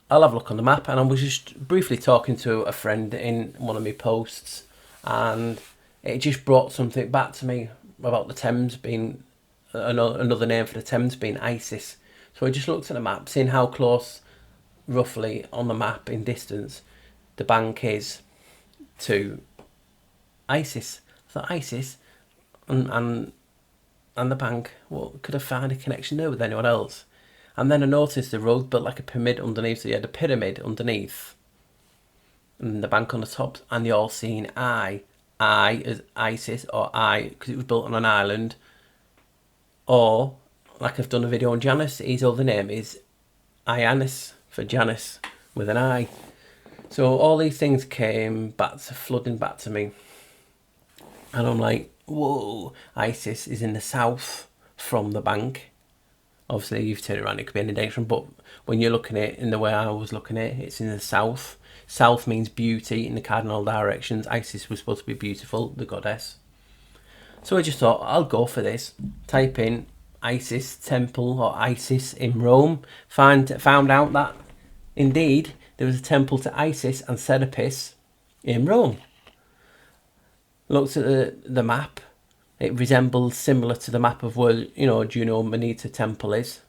I'll have a look on the map, and I was just briefly talking to a friend in one of my posts, and it just brought something back to me about the Thames being another name for the Thames being Isis. So I just looked at the map, seeing how close, roughly on the map in distance, the bank is to ISIS. I thought ISIS and the bank, well, could I find a connection there with anyone else? And then I noticed the road built like a pyramid underneath, so you had a pyramid underneath, and the bank on the top, and they all seen I as ISIS, or I, because it was built on an island, or, like I've done a video on Janus, his other name is Ianis, for Janus, with an I. So all these things came back to, flooding back to me, and I'm like, whoa, ISIS is in the south from the bank. Obviously, you've turned around, it could be any direction, but when you're looking at it in the way I was looking at it, it's in the south. South means beauty in the cardinal directions. Isis was supposed to be beautiful, the goddess. So I just thought, I'll go for this. Type in Isis temple or Isis in Rome. Found out that, indeed, there was a temple to Isis and Serapis in Rome. Looked at the map. It resembles similar to the map of where, Juno Moneta temple is.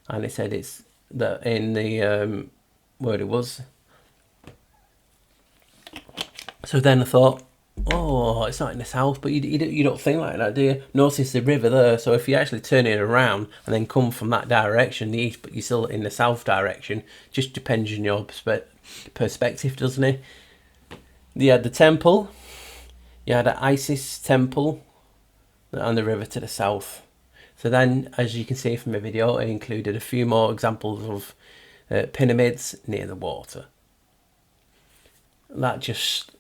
And it said it's in the where it was. So then I thought, oh, it's not in the south, but you don't think like that, do you? Notice the river there, so if you actually turn it around and then come from that direction, the east, but you're still in the south direction, just depends on your perspective, doesn't it? You had the temple, you had the Isis temple, and the river to the south. So then, as you can see from the video, it included a few more examples of pyramids near the water. That just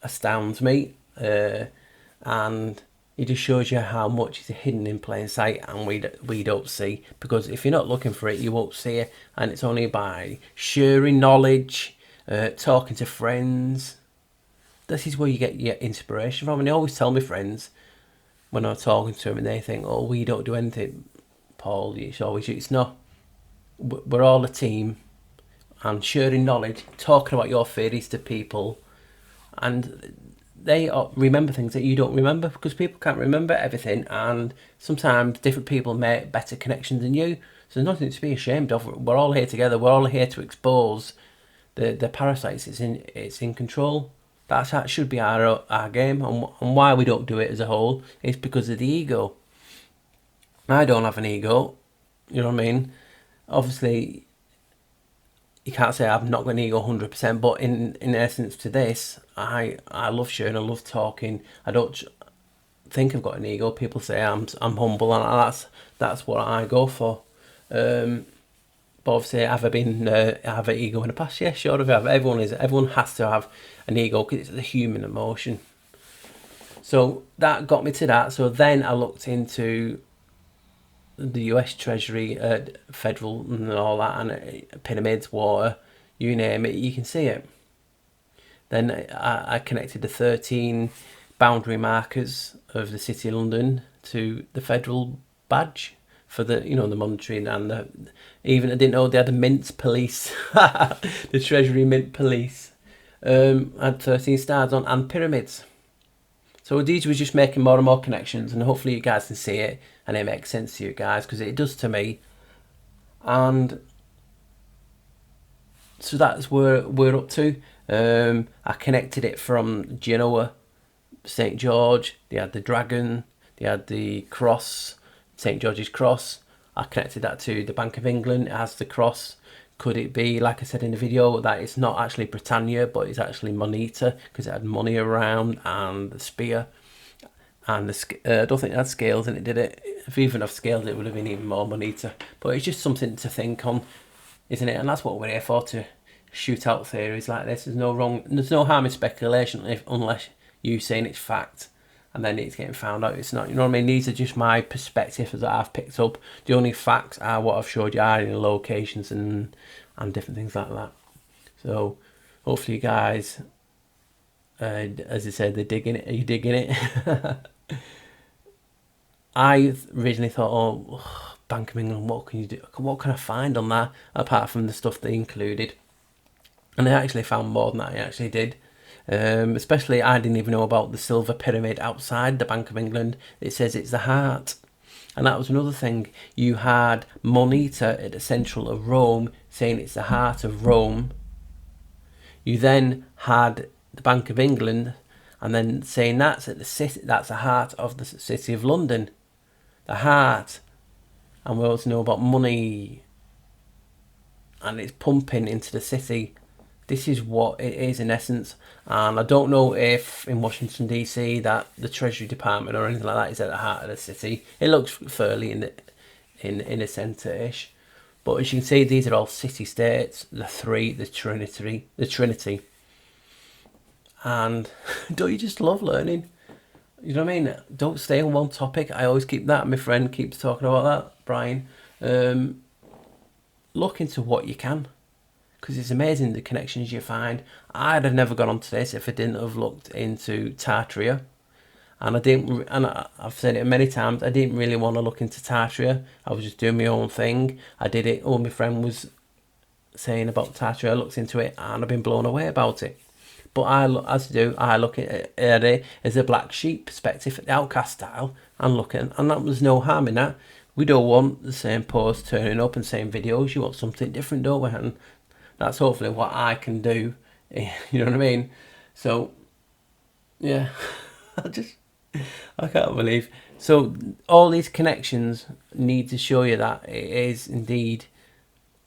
astounds me, and it just shows you how much is hidden in plain sight and we don't see, because if you're not looking for it, you won't see it, and it's only by sharing knowledge, talking to friends. This is where you get your inspiration from. And I always tell my friends, when I'm talking to them, and they think, oh, we don't do anything, Paul, it's not. We're all a team, and sharing knowledge, talking about your theories to people, and they remember things that you don't remember, because people can't remember everything, and sometimes different people make better connections than you. So there's nothing to be ashamed of. We're all here together. We're all here to expose the parasites. It's in control. That should be our game, and why we don't do it as a whole is because of the ego. I don't have an ego, you know what I mean? Obviously, you can't say I've not got an ego 100%, but in essence to this, I love sharing, I love talking. I don't think I've got an ego. People say I'm humble, and that's what I go for. But obviously, have I have an ego in the past? Yeah, sure, I have. Everyone has to have an ego, because it's a human emotion. So that got me to that. So then I looked into the US Treasury, federal and all that, and pyramids, water, you name it, you can see it. Then I connected the 13 boundary markers of the City of London to the federal badge for the, you know, the monitoring, and even I didn't know they had a mint police, the Treasury Mint Police, had 13 stars on, and pyramids. So these was just making more and more connections, and hopefully you guys can see it and it makes sense to you guys, because it does to me. And so that's where we're up to. I connected it from Genoa, St George. They had the dragon, they had the cross, St George's cross. I connected that to the Bank of England. It has the cross. Could it be, like I said in the video, that it's not actually Britannia, but it's actually moneta, because it had money around, and the spear, and I don't think it had scales in it, did it? If it even had scales, it would have been even more moneta. But it's just something to think on, isn't it? And that's what we're here for, to shoot out theories like this. There's no harm in speculation unless you saying it's fact, and then it's getting found out it's not. You know what I mean? These are just my perspectives that I've picked up. The only facts are what I've showed you, are in locations and different things like that. So hopefully you guys, as I said, they're digging it. Are you digging it? I originally thought, oh, Bank of England, what can you do? What can I find on that apart from the stuff they included? And I actually found more than that I actually did. Especially, I didn't even know about the silver pyramid outside the Bank of England. It says it's the heart. And that was another thing. You had moneta at the central of Rome saying it's the heart of Rome. You then had the Bank of England and then saying that's at the city, that's the heart of the city of London. The heart. And we also know about money, and it's pumping into the city. This is what it is in essence. And I don't know if in Washington DC that the Treasury Department or anything like that is at the heart of the city. It looks fairly in the centre-ish. But as you can see, these are all city-states, the three, the Trinity. And don't you just love learning? You know what I mean? Don't stay on one topic. I always keep that. My friend keeps talking about that, Brian. Look into what you can, because it's amazing the connections you find. I'd have never gone onto this if I didn't have looked into Tartaria. And I've said it many times, I didn't really want to look into Tartaria. I was just doing my own thing. I did it, all my friend was saying about Tartaria, I looked into it and I've been blown away about it. But I look at it as a black sheep perspective, the outcast style, and that was no harm in that. We don't want the same posts turning up and same videos. You want something different, don't we? And that's hopefully what I can do. You know what I mean? So, yeah, I can't believe. So all these connections need to show you that it is indeed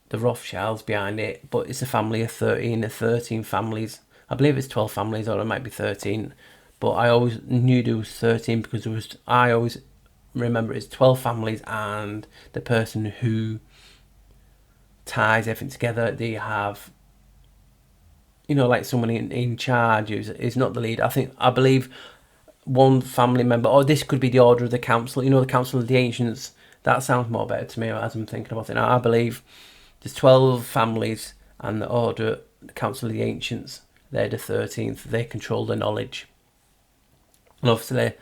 the Rothschilds behind it, but it's a family of 13 families. I believe it's 12 families, or it might be 13, but I always knew there was 13 because I always remember it's 12 families, and the person who ties everything together, they have, you know, like someone in charge who's not the lead. I believe one family member, or this could be the order of the council, you know, the council of the ancients. That sounds more better to me as I'm thinking about it now. I believe there's 12 families, and the order, the council of the ancients, they're the 13th. They control the knowledge. And obviously,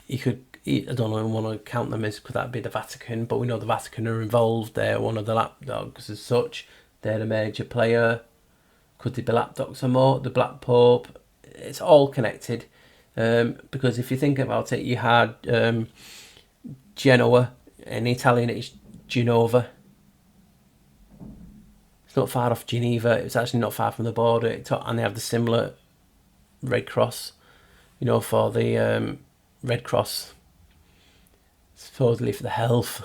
you could, I don't know, want to count them as, could that be the Vatican? But we know the Vatican are involved. They're one of the lapdogs as such. They're a major player. Could they be lapdogs or more? The Black Pope. It's all connected. Because if you think about it, you had Genoa. In Italian, it's Genova. It's not far off Geneva. It's actually not far from the border. And they have the similar Red Cross, you know, for the Red Cross, supposedly for the health.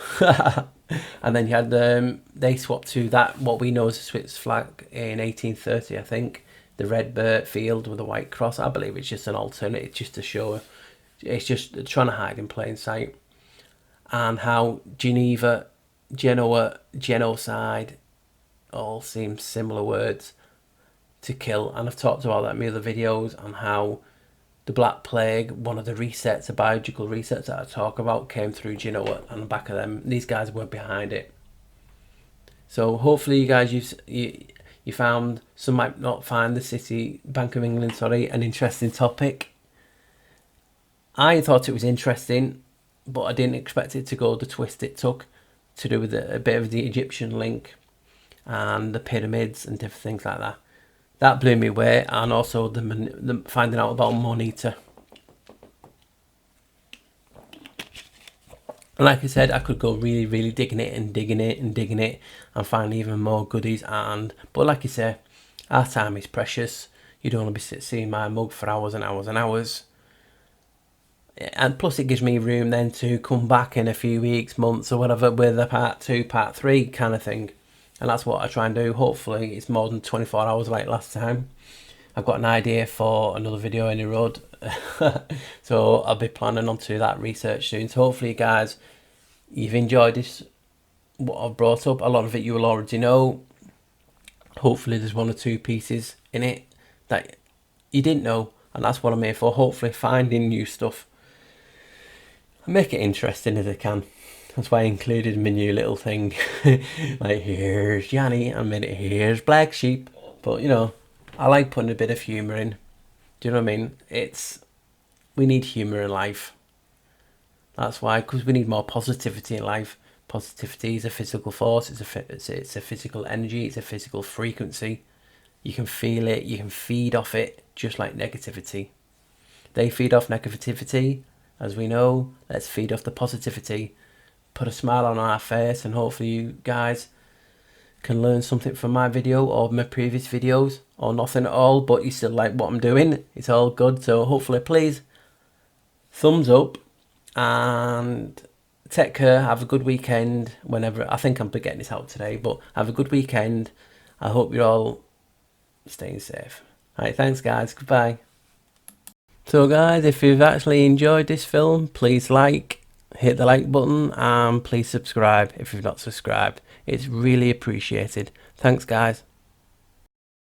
And then you had they swapped to that, what we know as the Swiss flag in 1830, I think. The red field with a white cross. I believe it's just an alternative, just to show. It's just trying to hide in plain sight. And how Geneva, Genoa, genocide, all seem similar words to kill. And I've talked about that in my other videos, and how the Black Plague, one of the resets, the biological resets that I talk about, came through Genoa, and the back of them, these guys were behind it. So hopefully you guys, you found, some might not find the Bank of England, an interesting topic. I thought it was interesting, but I didn't expect it to go the twist it took. to do with a bit of the Egyptian link and the pyramids and different things like that. That blew me away, and also the finding out about Moneta. And like I said, I could go really digging it and find even more goodies. But like you say, our time is precious. You don't want to be seeing my mug for hours and hours and hours. And plus it gives me room then to come back in a few weeks, months or whatever with a part 2, part 3 kind of thing. And that's what I try and do. Hopefully it's more than 24 hours like last time. I've got an idea for another video in the road. So I'll be planning on to that research soon. So hopefully you guys, you've enjoyed this, what I've brought up. A lot of it you will already know. Hopefully there's 1 or 2 pieces in it that you didn't know. And that's what I'm here for. Hopefully finding new stuff. Make it interesting as I can. That's why I included my new little thing. Like, here's Yanni, I made it, here's Black Sheep. But you know, I like putting a bit of humour in. Do you know what I mean? We need humour in life. That's why, because we need more positivity in life. Positivity is a physical force, it's a physical energy, it's a physical frequency. You can feel it, you can feed off it, just like negativity. They feed off negativity. As we know, let's feed off the positivity, put a smile on our face, and hopefully you guys can learn something from my video or my previous videos, or nothing at all, but you still like what I'm doing. It's all good. So hopefully, please, thumbs up, and take care. Have a good weekend. Whenever, I think I'm getting this out today, but have a good weekend. I hope you're all staying safe. Alright, thanks guys, goodbye. So guys, if you've actually enjoyed this film, please hit the like button, and please subscribe if you've not subscribed. It's really appreciated. Thanks guys.